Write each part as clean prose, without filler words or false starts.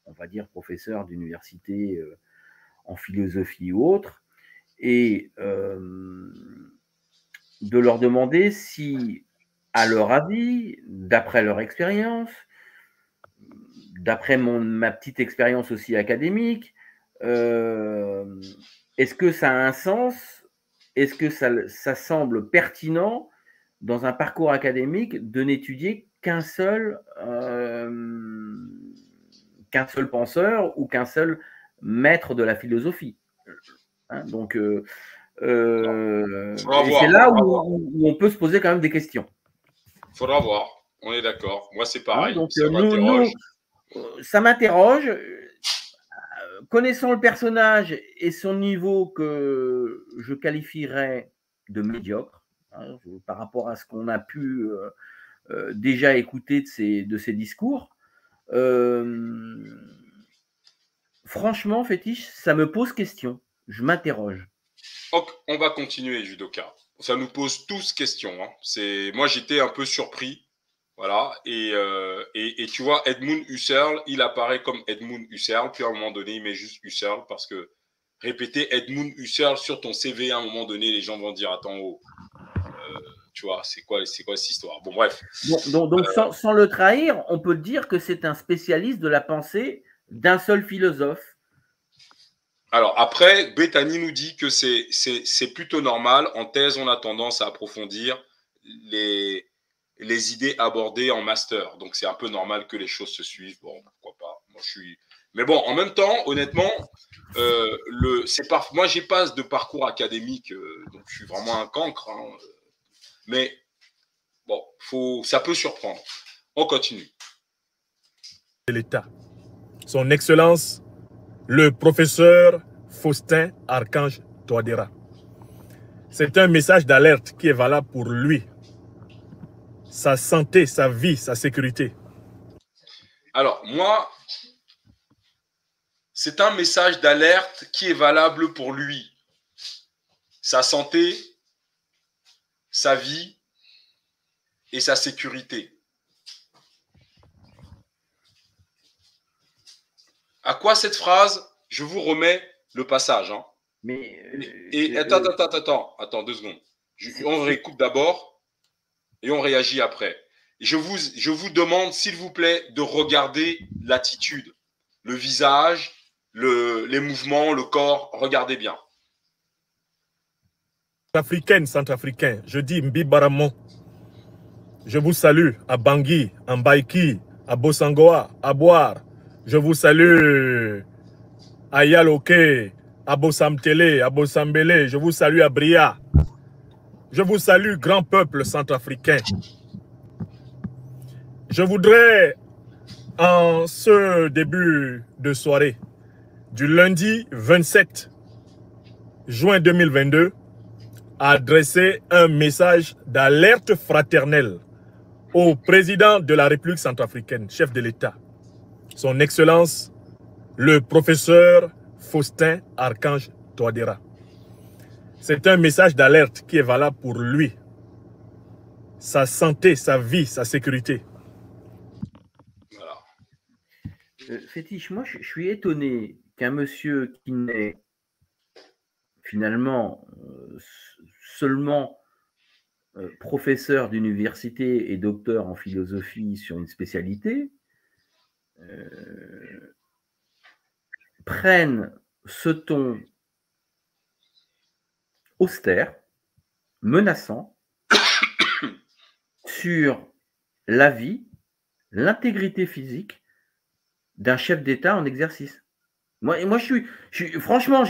on va dire, professeurs d'université en philosophie ou autre, et de leur demander si, à leur avis, d'après leur expérience, d'après ma petite expérience aussi académique, est-ce que ça a un sens? Est-ce que ça semble pertinent dans un parcours académique de n'étudier qu'un seul penseur ou qu'un seul maître de la philosophie, hein, donc, et c'est là où on peut se poser quand même des questions. Il faudra voir, on est d'accord. Moi, c'est pareil, Hein, donc, ça m'interroge. Ça m'interroge. Connaissant le personnage et son niveau que je qualifierais de médiocre, hein, par rapport à ce qu'on a pu déjà écouter de ses discours, franchement, Fétiche, ça me pose question. Je m'interroge. On va continuer, Judoka. Ça nous pose tous question. Hein. Moi, j'étais un peu surpris. Voilà. Et tu vois, Edmund Husserl, il apparaît comme Edmund Husserl. Puis à un moment donné, il met juste Husserl parce que répéter Edmund Husserl sur ton CV, à un moment donné, les gens vont dire attends, oh, tu vois, c'est quoi cette histoire? Bon, bref. Donc sans le trahir, on peut dire que c'est un spécialiste de la pensée d'un seul philosophe. Alors après, Bethany nous dit que c'est plutôt normal. En thèse, on a tendance à approfondir les idées abordées en master. Donc c'est un peu normal que les choses se suivent. Bon, pourquoi pas. Mais bon, en même temps, honnêtement, moi j'ai pas de parcours académique, donc je suis vraiment un cancre. Hein. Mais bon, ça peut surprendre. On continue. De l'État. Son Excellence, le professeur Faustin Archange Touadéra. C'est un message d'alerte qui est valable pour lui, sa santé, sa vie, sa sécurité. Alors, moi, c'est un message d'alerte qui est valable pour lui, sa santé, sa vie et sa sécurité. À quoi cette phrase? Je vous remets le passage. Hein. Et attends 2 secondes. On réécoute d'abord et on réagit après. Je vous demande, s'il vous plaît, de regarder l'attitude, le visage, les mouvements, le corps. Regardez bien. Africaine, centrafricain, je dis Mbibaramon. Je vous salue à Bangui, à Mbaïki, à Bossangoa, à Boire. Je vous salue à Yaloke, à Bossamtele, à Bossambele. Je vous salue à Bria. Je vous salue, grand peuple centrafricain. Je voudrais, en ce début de soirée, du lundi 27 juin 2022, adresser un message d'alerte fraternelle au président de la République centrafricaine, chef de l'État, son Excellence, le professeur Faustin Archange Touadéra. C'est un message d'alerte qui est valable pour lui, sa santé, sa vie, sa sécurité. Voilà. Fétiche, moi je suis étonné qu'un monsieur qui n'est finalement seulement professeur d'université et docteur en philosophie sur une spécialité, prenne ce ton austère, menaçant, sur la vie, l'intégrité physique d'un chef d'État en exercice. Moi franchement,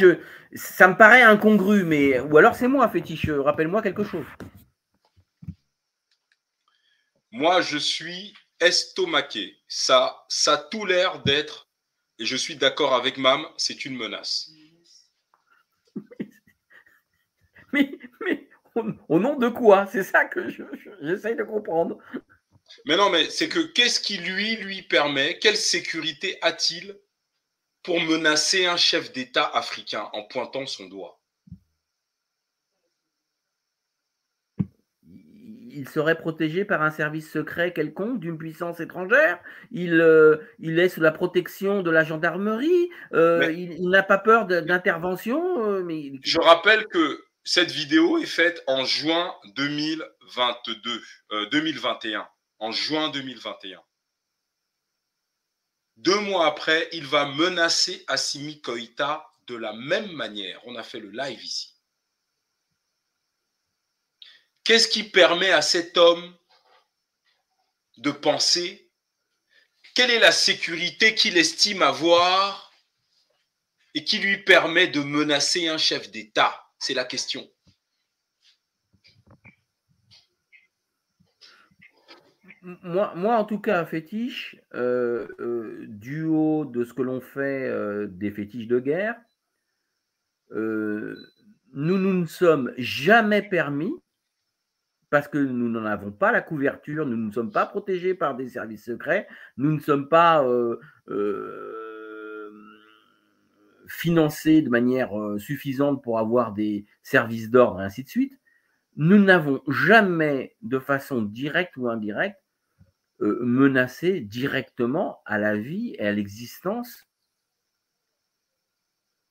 ça me paraît incongru, mais ou alors c'est moi, Fétiche, rappelle-moi quelque chose. Moi, je suis estomaqué. Ça a tout l'air d'être, et je suis d'accord avec Mam, c'est une menace. Mais au nom de quoi? C'est ça que j'essaye de comprendre. Mais non, mais c'est que qu'est-ce qui lui permet, quelle sécurité a-t-il pour menacer un chef d'État africain en pointant son doigt? il serait protégé par un service secret quelconque d'une puissance étrangère. Il est sous la protection de la gendarmerie. Il n'a pas peur d'intervention. Je rappelle que cette vidéo est faite en juin 2021. En juin 2021. 2 mois après, il va menacer Assimi Goïta de la même manière. On a fait le live ici. Qu'est-ce qui permet à cet homme de penser? Quelle est la sécurité qu'il estime avoir et qui lui permet de menacer un chef d'État? C'est la question. Moi, en tout cas, fétiche, du haut de ce que l'on fait des fétiches de guerre, nous ne sommes jamais permis, parce que nous n'en avons pas la couverture, nous ne sommes pas protégés par des services secrets, nous ne sommes pas financés de manière suffisante pour avoir des services d'ordre et ainsi de suite. Nous n'avons jamais, de façon directe ou indirecte, menacé directement à la vie et à l'existence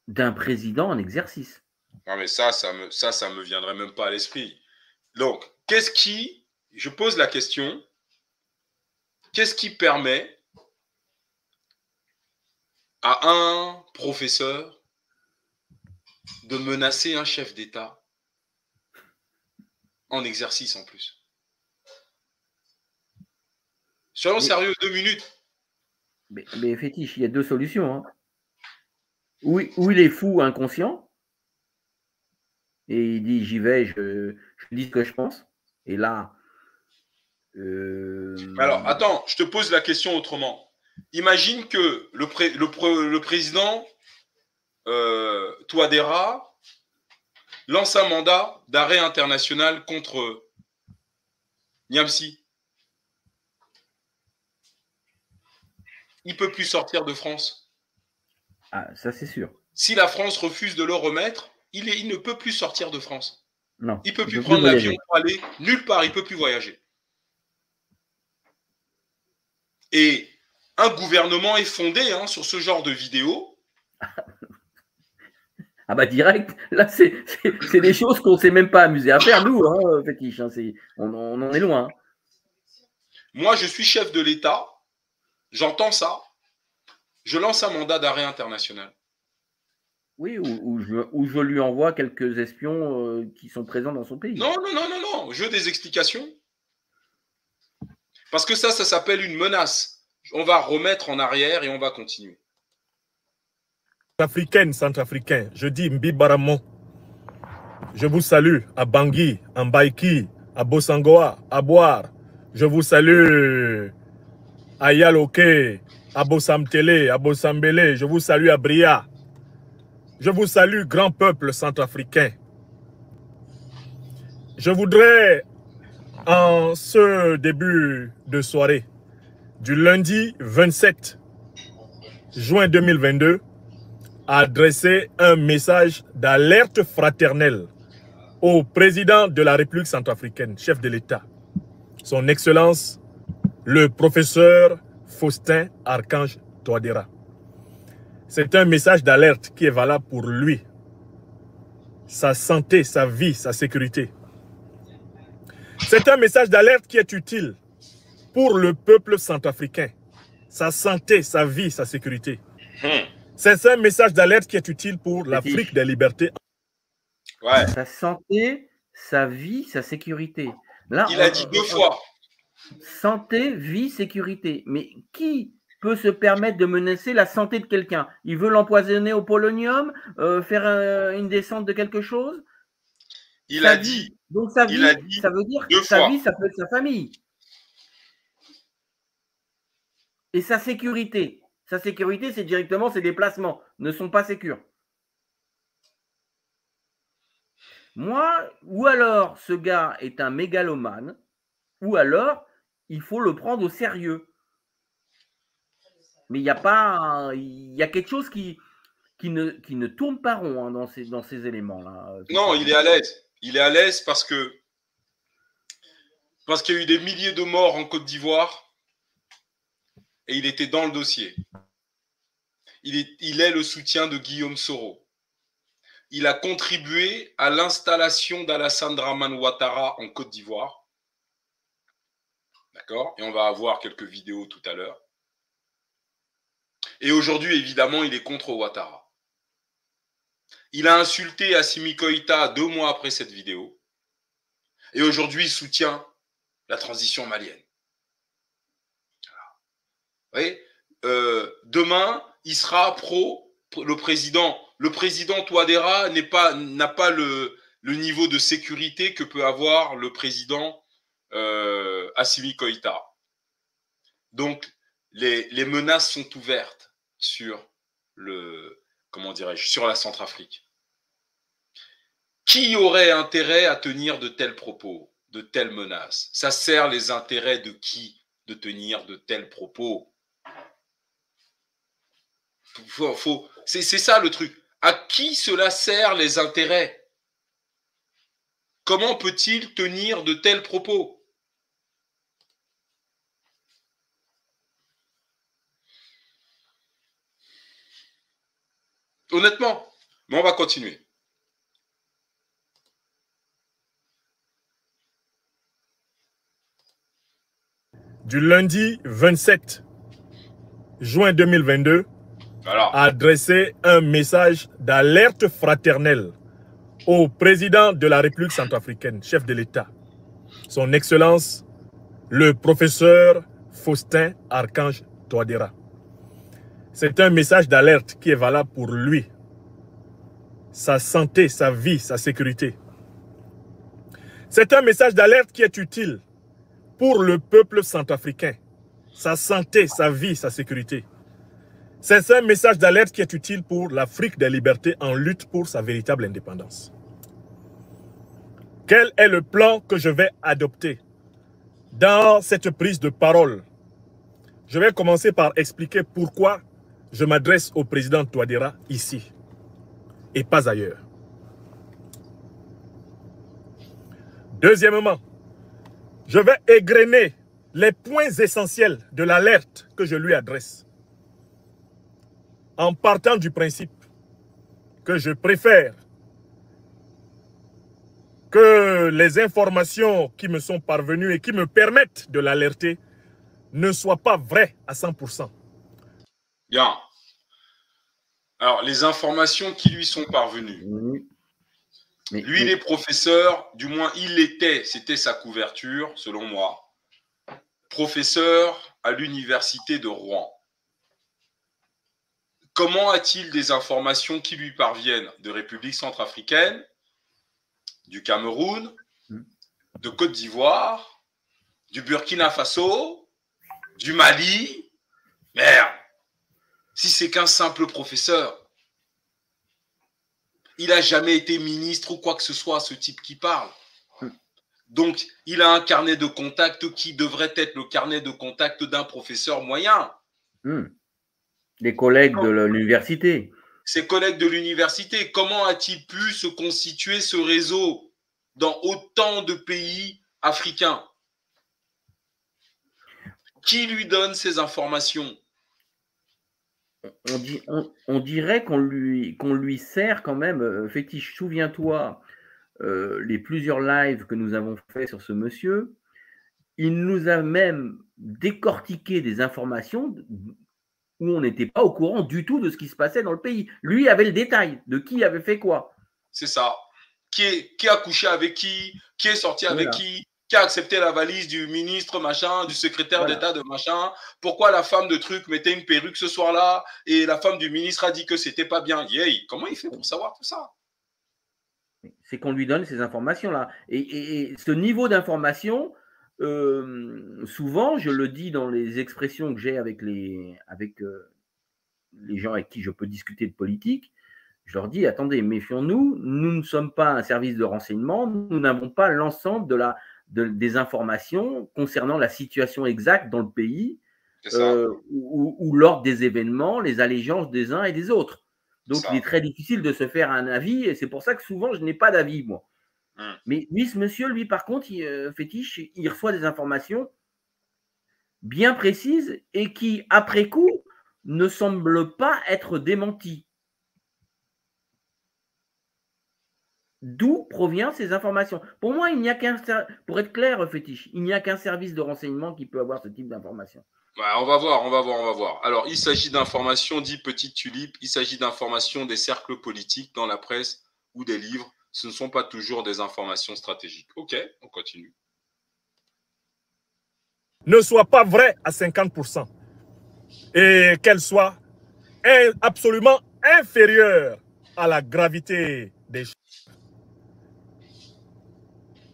d'un président en exercice. Non, mais ça me viendrait même pas à l'esprit. Donc, je pose la question, qu'est-ce qui permet à un professeur de menacer un chef d'État en exercice en plus? Soyons sérieux, 2 minutes. Mais fétiche, il y a 2 solutions. Hein. Ou il est fou, inconscient, et il dit j'y vais, je dis ce que je pense. Et là. Alors, attends, je te pose la question autrement. Imagine que le président Touadéra lance un mandat d'arrêt international contre Niamsi. Il ne peut plus sortir de France. Ah, ça c'est sûr. Si la France refuse de le remettre, il ne peut plus sortir de France. Non. Il ne peut plus prendre l'avion pour aller nulle part. Il ne peut plus voyager. Et un gouvernement est fondé sur ce genre de vidéo. Ah bah direct, là c'est des choses qu'on ne s'est même pas amusé à faire, nous, fétiche. On en est loin. Moi, je suis chef de l'État. J'entends ça. Je lance un mandat d'arrêt international. Oui, ou je lui envoie quelques espions qui sont présents dans son pays. Non. Je veux des explications. Parce que ça s'appelle une menace. On va remettre en arrière et on va continuer. Centrafricain, je dis Mbibaramon. Je vous salue à Bangui, à Mbaïki, à Bossangoa, à Boire. Je vous salue à Yaloke, à Bossamtele, à Bossambele. Je vous salue à Bria. Je vous salue, grand peuple centrafricain. Je voudrais, en ce début de soirée, du lundi 27 juin 2022, adresser un message d'alerte fraternelle au président de la République centrafricaine, chef de l'État, son Excellence, le professeur Faustin Archange Touadéra. C'est un message d'alerte qui est valable pour lui, sa santé, sa vie, sa sécurité. C'est un message d'alerte qui est utile pour le peuple centrafricain, sa santé, sa vie, sa sécurité. C'est un message d'alerte qui est utile pour l'Afrique des libertés. Ouais. Sa santé, sa vie, sa sécurité. Là, il a dit 2 fois. Santé, vie, sécurité. Mais qui peut se permettre de menacer la santé de quelqu'un? Il veut l'empoisonner au polonium, faire une descente de quelque chose? Il a dit. Donc sa vie, ça veut dire que sa vie, ça peut être sa famille. Et sa sécurité. Sa sécurité, c'est directement ses déplacements. Ne sont pas sécures. Moi, ou alors ce gars est un mégalomane, ou alors il faut le prendre au sérieux. Mais il y a quelque chose qui ne tourne pas rond dans ces éléments-là. Non, il est à l'aise. Il est à l'aise parce que Parce qu'il y a eu des milliers de morts en Côte d'Ivoire et il était dans le dossier. Il est le soutien de Guillaume Soro. Il a contribué à l'installation d'Alassane Dramane Ouattara en Côte d'Ivoire. D'accord? Et on va avoir quelques vidéos tout à l'heure. Et aujourd'hui, évidemment, il est contre Ouattara. Il a insulté Assimi Goïta 2 mois après cette vidéo. Et aujourd'hui, il soutient la transition malienne. Voilà. Vous voyez, demain, il sera pro le président. Le président Touadéra n'a pas le niveau de sécurité que peut avoir le président Assimi Goïta. Donc, les menaces sont ouvertes sur sur la Centrafrique. Qui aurait intérêt à tenir de tels propos, de telles menaces? Ça sert les intérêts de qui de tenir de tels propos? C'est ça le truc. À qui cela sert les intérêts? Comment peut-il tenir de tels propos? Honnêtement, mais on va continuer. Du lundi 27 juin 2022, Voilà. a adressé un message d'alerte fraternelle au président de la République centrafricaine, chef de l'État, son Excellence, le professeur Faustin Archange Touadéra. C'est un message d'alerte qui est valable pour lui, sa santé, sa vie, sa sécurité. C'est un message d'alerte qui est utile pour le peuple centrafricain, sa santé, sa vie, sa sécurité. C'est un message d'alerte qui est utile pour l'Afrique des libertés en lutte pour sa véritable indépendance. Quel est le plan que je vais adopter dans cette prise de parole? Je vais commencer par expliquer pourquoi je m'adresse au président Touadéra ici et pas ailleurs. Deuxièmement, je vais égrener les points essentiels de l'alerte que je lui adresse, en partant du principe que je préfère que les informations qui me sont parvenues et qui me permettent de l'alerter ne soient pas vraies à 100%. Bien. Alors, les informations qui lui sont parvenues. Lui, il est professeur, du moins il l'était, c'était sa couverture, selon moi, professeur à l'université de Rouen. Comment a-t-il des informations qui lui parviennent de République centrafricaine, du Cameroun, de Côte d'Ivoire, du Burkina Faso, du Mali? Merde! Si c'est qu'un simple professeur, il n'a jamais été ministre ou quoi que ce soit, ce type qui parle. Donc, il a un carnet de contact qui devrait être le carnet de contact d'un professeur moyen. Des collègues de l'université. Ses collègues de l'université. Comment a-t-il pu se constituer ce réseau dans autant de pays africains? Qui lui donne ces informations? On dirait qu'on lui sert quand même. Fétiche, souviens-toi, les plusieurs lives que nous avons fait sur ce monsieur, il nous a même décortiqué des informations où on n'était pas au courant du tout de ce qui se passait dans le pays. Lui avait le détail de qui avait fait quoi. C'est ça. Qui a couché avec qui est sorti avec qui a accepté la valise du ministre machin, du secrétaire d'État de machin, pourquoi la femme de truc mettait une perruque ce soir-là et la femme du ministre a dit que c'était pas bien. Comment il fait pour savoir tout ça? C'est qu'on lui donne ces informations-là. Et ce niveau d'information, souvent, je le dis dans les expressions que j'ai avec les gens avec qui je peux discuter de politique, je leur dis, attendez, méfions-nous, nous ne sommes pas un service de renseignement, nous n'avons pas l'ensemble des informations concernant la situation exacte dans le pays ou l'ordre des événements, les allégeances des uns et des autres. Donc, il est très difficile de se faire un avis et c'est pour ça que souvent, je n'ai pas d'avis, moi. Mais lui, ce monsieur, lui, par contre, Fétiche, il reçoit des informations bien précises et qui, après coup, ne semblent pas être démenties. D'où proviennent ces informations? Pour moi, il n'y a qu'un, pour être clair, Fétiche, il n'y a qu'un service de renseignement qui peut avoir ce type d'informations. Ouais, on va voir. Alors, il s'agit d'informations, dit Petite Tulipe, il s'agit d'informations des cercles politiques dans la presse ou des livres. Ce ne sont pas toujours des informations stratégiques. Ok, on continue. Ne soit pas vrai à 50% et qu'elle soit absolument inférieure à la gravité des choses.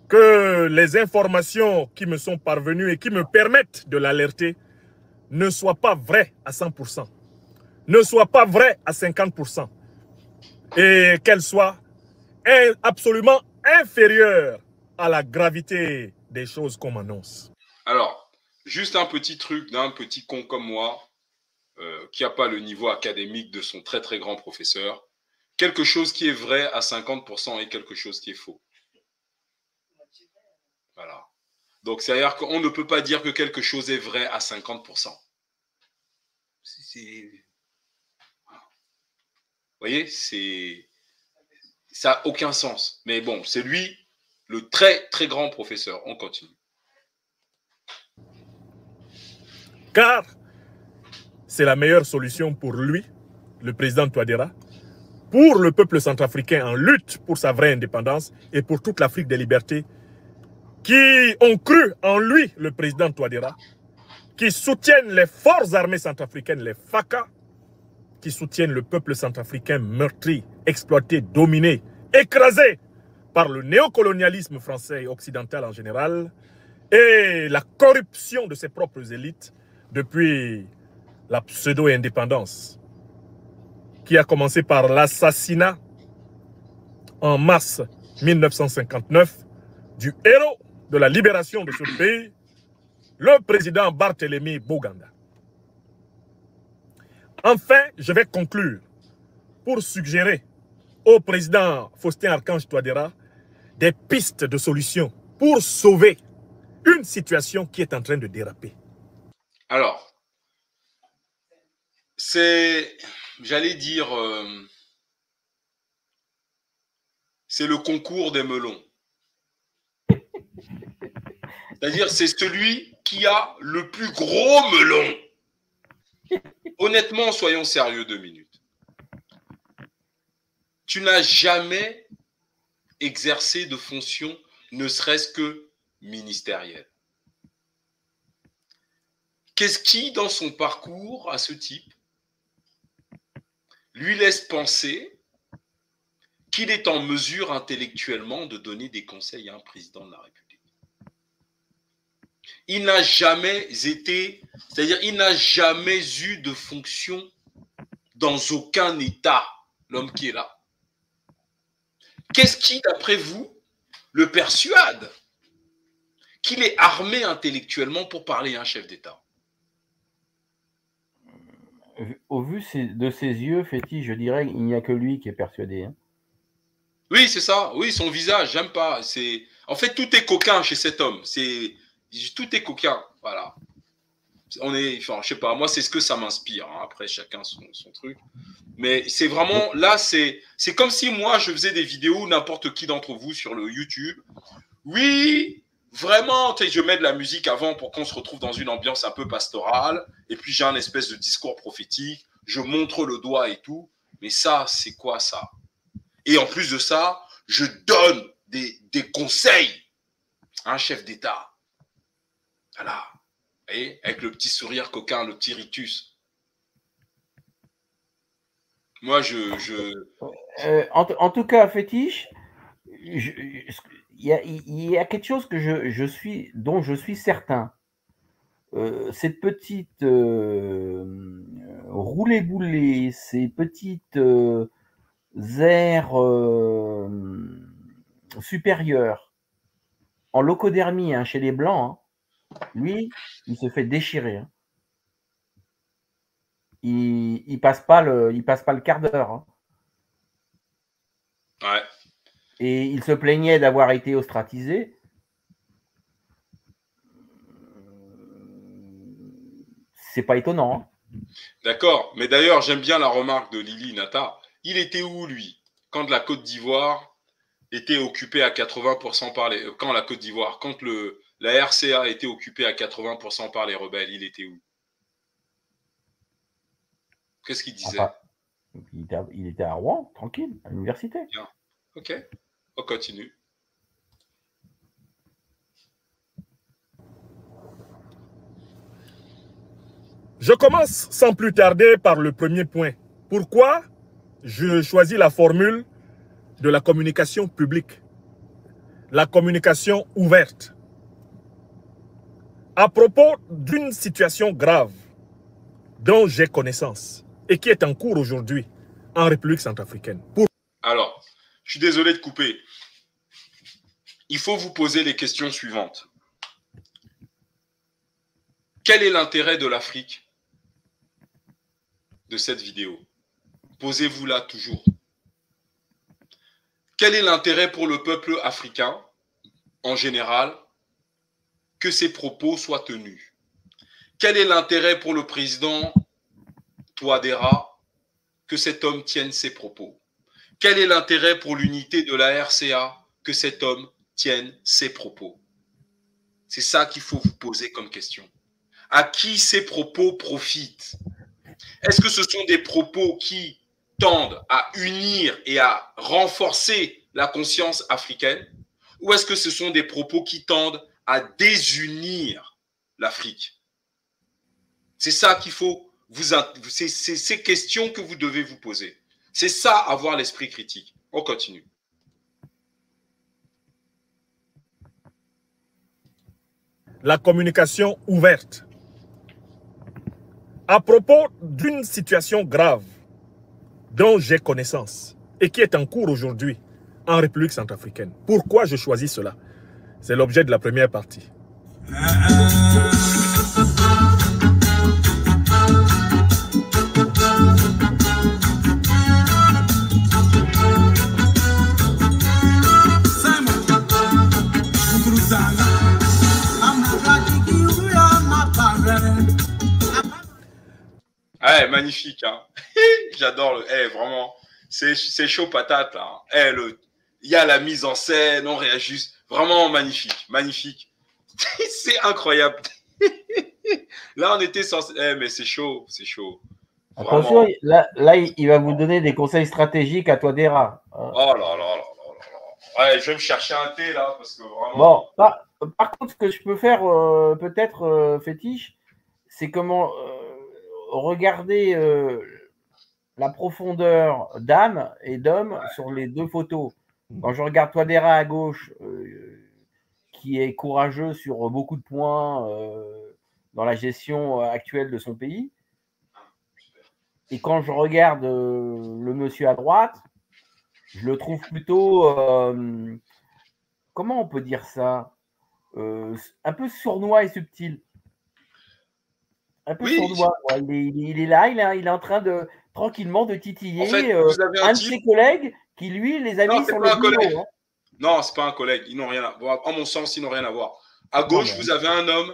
Que les informations qui me sont parvenues et qui me permettent de l'alerter ne soient pas vraies à 100%, ne soient pas vraies à 50% et qu'elles soient absolument inférieures à la gravité des choses qu'on m'annonce. Alors, juste un petit truc d'un petit con comme moi, qui n'a pas le niveau académique de son très très grand professeur. Quelque chose qui est vrai à 50% et quelque chose qui est faux. Voilà. Donc, c'est-à-dire qu'on ne peut pas dire que quelque chose est vrai à 50%. Vous voyez, ça n'a aucun sens. Mais bon, c'est lui, le très très grand professeur. On continue. Car c'est la meilleure solution pour lui, le président Touadéra, pour le peuple centrafricain en lutte pour sa vraie indépendance et pour toute l'Afrique des libertés qui ont cru en lui, le président Touadéra, qui soutiennent les forces armées centrafricaines, les FACA, qui soutiennent le peuple centrafricain meurtri, exploité, dominé, écrasé par le néocolonialisme français et occidental en général et la corruption de ses propres élites depuis la pseudo-indépendance qui a commencé par l'assassinat en mars 1959 du héros de la libération de ce pays, le président Barthélemy Boganda. Enfin, je vais conclure pour suggérer au président Faustin-Archange Touadéra des pistes de solutions pour sauver une situation qui est en train de déraper. Alors, c'est, j'allais dire, c'est le concours des melons. C'est-à-dire, c'est celui qui a le plus gros melon. Honnêtement, soyons sérieux 2 minutes. Tu n'as jamais exercé de fonction, ne serait-ce que ministérielle. Qu'est-ce qui, dans son parcours à ce type, lui laisse penser qu'il est en mesure intellectuellement de donner des conseils à un président de la République? Il n'a jamais été, c'est-à-dire il n'a jamais eu de fonction dans aucun État, l'homme qui est là. Qu'est-ce qui, d'après vous, le persuade qu'il est armé intellectuellement pour parler à un chef d'État? Au vu de ses yeux, Fétiche, je dirais qu'il n'y a que lui qui est persuadé. Hein. Oui, c'est ça. Oui, son visage, j'aime pas. En fait, tout est coquin chez cet homme. Tout est coquin. Voilà. Enfin, je sais pas. Moi, c'est ce que ça m'inspire. Hein. Après, chacun son truc. Mais c'est vraiment là, c'est comme si moi je faisais des vidéos, n'importe qui d'entre vous sur le YouTube. Oui, vraiment, tu sais, je mets de la musique avant pour qu'on se retrouve dans une ambiance un peu pastorale. Et puis j'ai un espèce de discours prophétique. Je montre le doigt et tout. Mais ça, c'est quoi ça? Et en plus de ça, je donne des conseils à un chef d'État. Voilà. Vous voyez, avec le petit sourire coquin, le petit rictus. Moi, en tout cas, Fétiche, il y a quelque chose que dont je suis certain. Cette petite roulée-boulée, ces petites aires supérieures en locodermie hein, chez les Blancs, hein, lui, il se fait déchirer. Hein. Il passe pas le quart d'heure. Hein. Ouais. Et il se plaignait d'avoir été ostracisé. C'est pas étonnant. Hein. D'accord. Mais d'ailleurs, j'aime bien la remarque de Lili Nata. Il était où, lui, quand la Côte d'Ivoire était occupée à 80% par les... Quand la Côte d'Ivoire, quand la RCA était occupée à 80% par les rebelles, il était où? Qu'est-ce qu'il disait? Enfin, il était à Rouen, tranquille, à l'université. Bien. Ok, on continue. Je commence sans plus tarder par le premier point. Pourquoi je choisis la formule de la communication publique, la communication ouverte? À propos d'une situation grave dont j'ai connaissance et qui est en cours aujourd'hui en République centrafricaine. Alors, je suis désolé de couper. Il faut vous poser les questions suivantes. Quel est l'intérêt de l'Afrique de cette vidéo? Posez-vous-la toujours. Quel est l'intérêt pour le peuple africain, en général, que ces propos soient tenus? Quel est l'intérêt pour le président Touadéra que cet homme tienne ses propos? Quel est l'intérêt pour l'unité de la RCA que cet homme tienne ses propos? C'est ça qu'il faut vous poser comme question. À qui ces propos profitent? Est-ce que ce sont des propos qui tendent à unir et à renforcer la conscience africaine, ou est-ce que ce sont des propos qui tendent à désunir l'Afrique? C'est ça qu'il faut c'est ces questions que vous devez vous poser. C'est ça, avoir l'esprit critique. On continue. La communication ouverte. À propos d'une situation grave dont j'ai connaissance et qui est en cours aujourd'hui en République centrafricaine. Pourquoi je choisis cela? C'est l'objet de la première partie. Ouais, magnifique, hein. J'adore vraiment, c'est chaud patate, là. Il y a la mise en scène, on réajuste. Vraiment magnifique, magnifique. C'est incroyable. Là, on était censé... mais c'est chaud, c'est chaud. Attention, là, il va vous donner des conseils stratégiques à Touadéra. Oh là là là là là. Ouais, je vais me chercher un thé, là, parce que vraiment... Bon, par contre, ce que je peux faire, peut-être, fétiche, c'est comment... Regardez la profondeur d'âme et d'homme sur les deux photos. Quand je regarde Touadéra à gauche, qui est courageux sur beaucoup de points dans la gestion actuelle de son pays, et quand je regarde le monsieur à droite, je le trouve plutôt, comment on peut dire ça, un peu sournois et subtil. Un peu sournois. Ouais. Il est là, il est en train de tranquillement de titiller en fait, un de ses collègues qui, lui, les a mis sur le bureau. Hein. Non, c'est pas un collègue. Ils n'ont rien à voir. En mon sens, ils n'ont rien à voir. À gauche, vous avez un homme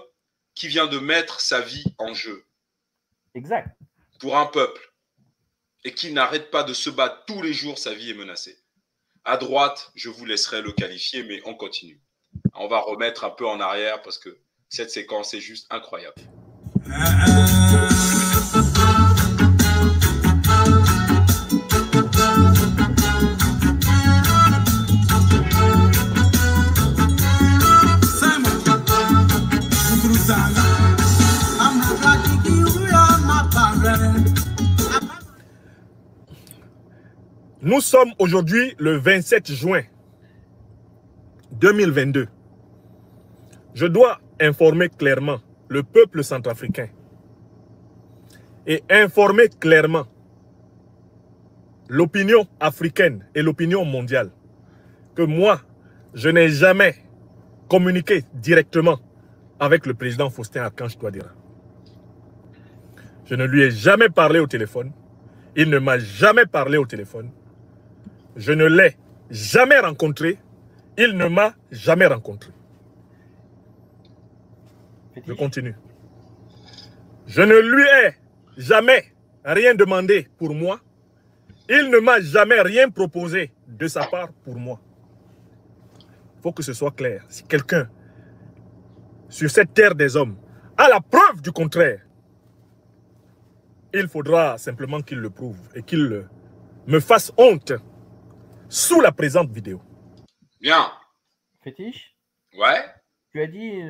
qui vient de mettre sa vie en jeu. Exact. Pour un peuple. Et qui n'arrête pas de se battre tous les jours, sa vie est menacée. À droite, je vous laisserai le qualifier, mais on continue. On va remettre un peu en arrière parce que cette séquence est juste incroyable. Nous sommes aujourd'hui le 27 juin 2022. Je dois informer clairement le peuple centrafricain et informer clairement l'opinion africaine et l'opinion mondiale que moi, je n'ai jamais communiqué directement avec le président Faustin-Archange Touadéra. Je ne lui ai jamais parlé au téléphone. Il ne m'a jamais parlé au téléphone. Je ne l'ai jamais rencontré. Il ne m'a jamais rencontré. Je continue. Je ne lui ai jamais rien demandé pour moi. Il ne m'a jamais rien proposé de sa part pour moi. Il faut que ce soit clair. Si quelqu'un, sur cette terre des hommes, a la preuve du contraire, il faudra simplement qu'il le prouve et qu'il me fasse honte sous la présente vidéo. Bien. Fétiche, Ouais. tu as dit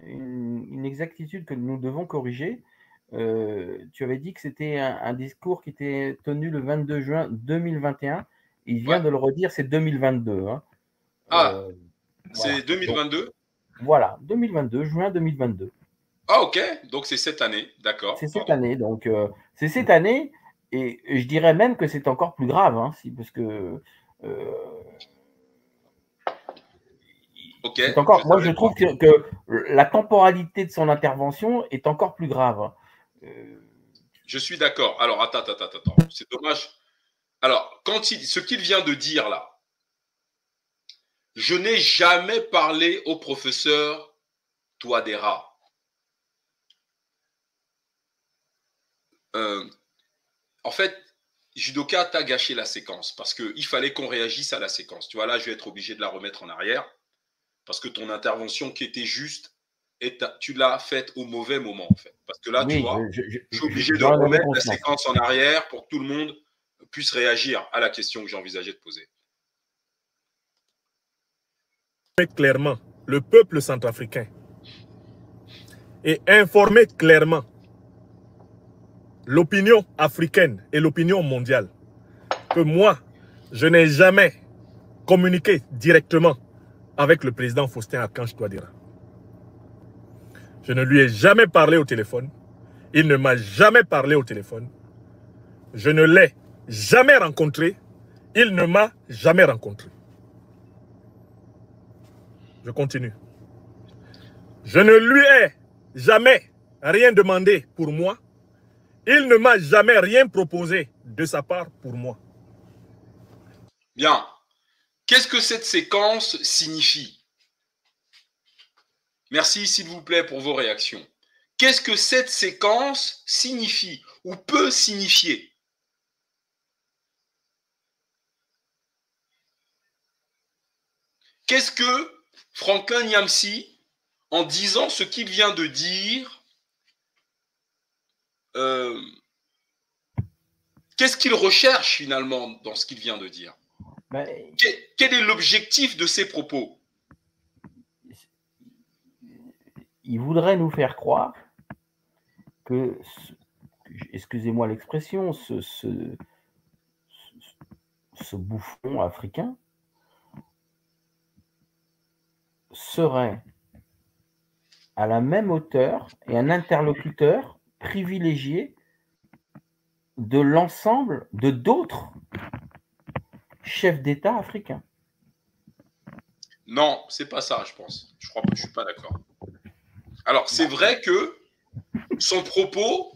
une exactitude que nous devons corriger. Tu avais dit que c'était un discours qui était tenu le 22 juin 2021. Il vient de le redire, c'est 2022. Hein. Ah, c'est voilà. 2022? Donc, voilà, 2022, juin 2022. Ah, ok. Donc, c'est cette année. D'accord. C'est cette année. Donc, c'est cette année. Et je dirais même que c'est encore plus grave. Hein, parce que... ok. Encore, moi, je trouve que la temporalité de son intervention est encore plus grave. Je suis d'accord. Alors, attends. C'est dommage. Alors, ce qu'il vient de dire là, je n'ai jamais parlé au professeur Touadéra. En fait, Judoka t'a gâché la séquence parce qu'il fallait qu'on réagisse à la séquence. Tu vois, là, je vais être obligé de la remettre en arrière parce que ton intervention qui était juste, tu l'as faite au mauvais moment, en fait. Parce que là, oui, tu vois, je suis obligé de remettre la séquence en arrière pour que tout le monde puisse réagir à la question que j'ai envisagé de poser. Clairement le peuple centrafricain et informer clairement l'opinion africaine et l'opinion mondiale que moi, je n'ai jamais communiqué directement avec le président Faustin-Archange Touadéra. Je ne lui ai jamais parlé au téléphone. Il ne m'a jamais parlé au téléphone. Je ne l'ai jamais rencontré. Il ne m'a jamais rencontré. Je continue. Je ne lui ai jamais rien demandé pour moi. Il ne m'a jamais rien proposé de sa part pour moi. Bien. Qu'est-ce que cette séquence signifie? Merci, s'il vous plaît, pour vos réactions. Qu'est-ce que cette séquence signifie ou peut signifier? Qu'est-ce que Franklin Nyamsi, en disant ce qu'il vient de dire, qu'est-ce qu'il recherche finalement dans ce qu'il vient de dire? Quel est l'objectif de ses propos? Il voudrait nous faire croire que, excusez-moi l'expression, ce bouffon africain serait à la même hauteur et un interlocuteur privilégié de l'ensemble de d'autres chefs d'État africains. Non, c'est pas ça, je pense. Je crois que je suis pas d'accord. Alors, c'est vrai que son propos,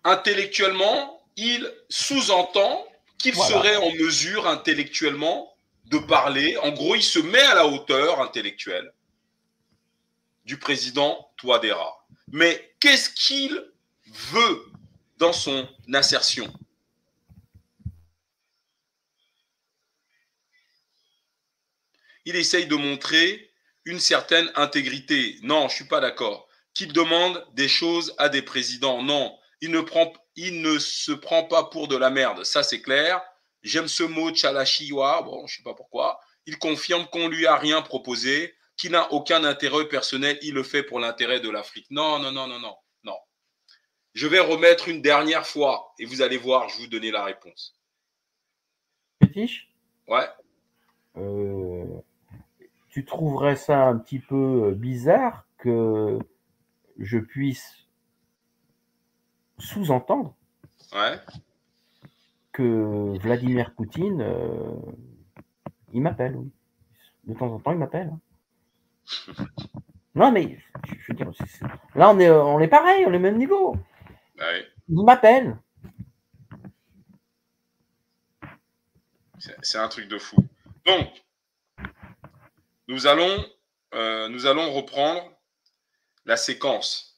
intellectuellement, il sous-entend qu'il serait en mesure intellectuellement de parler. En gros, il se met à la hauteur intellectuelle du président Touadéra. Mais qu'est-ce qu'il veut dans son assertion? Il essaye de montrer une certaine intégrité. Non, je ne suis pas d'accord. Qu'il demande des choses à des présidents. Non, il ne se prend pas pour de la merde. Ça, c'est clair. J'aime ce mot tchalachiwa. Bon, je ne sais pas pourquoi. Il confirme qu'on ne lui a rien proposé, qu'il n'a aucun intérêt personnel. Il le fait pour l'intérêt de l'Afrique. Non. Je vais remettre une dernière fois et vous allez voir, je vais vous donner la réponse. Fétiche ? Ouais. Tu trouverais ça un petit peu bizarre que je puisse sous-entendre que Vladimir Poutine, il m'appelle, oui. De temps en temps, il m'appelle. Non, mais je veux dire, là, on est pareil, on est au même niveau. Ouais. Il m'appelle. C'est un truc de fou. Donc, nous allons reprendre la séquence.